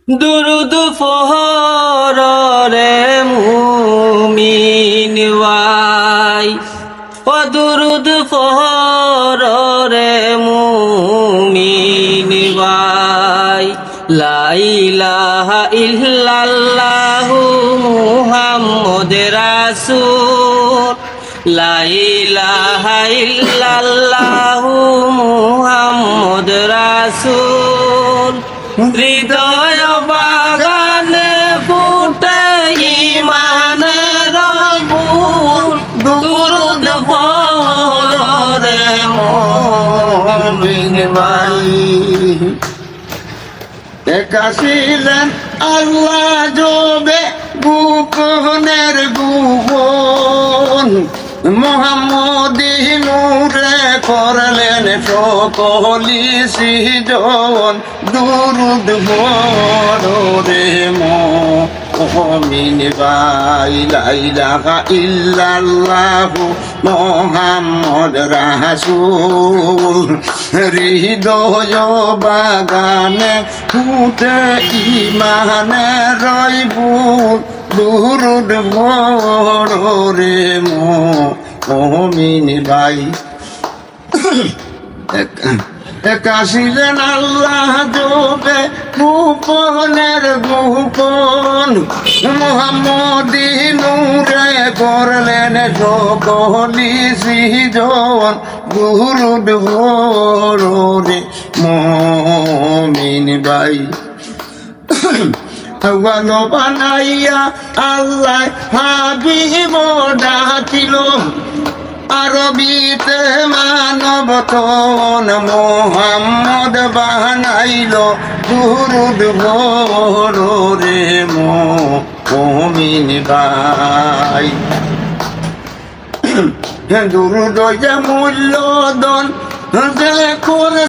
দুরুদ পড়রে মুমিন ভাই, ও দুরুদ পড়রে মুমিন ভাই। লা ইলাহা ইল্লাল্লাহু মুহাম্মাদুর রাসূল, লা ইলাহা ইল্লাল্লাহু মুহাম্মাদুর রাসূল। হৃদয় বাগানে ফুটে ঈমানের ফুল, দুরুদ পড়রে মুমিন ভাই। দেখাছিলেন আল্লাহ জবে গোপনের গোপন, মুহাম্মদী নূরে করলেন সকলি সৃজন। দুরুদ পড়রে মুমিন ভাই, লা ইলাহা ইল্লাল্লাহু মুহাম্মদ রাসূল। হৃদয় বাগানে ফুটে ঈমানের ফুল, দুরুদ পড়রে মুমিন ভাই। দেখাছিলেন আল্লাহ জবে গোপনের গোপন, মুহাম্মদী নূরে করলেন সকলি সৃজন। দুরুদ পড়রে মুমিন ভাই। ভালো বানাইয়া আল্লাহ হাবিব ডাকিল, আরবিতে মানব তন মুহাম্মদ বানাইল। দুরুদ পড়রে মুমিন ভাই। দুরুদ যে মূল্যদন যে করে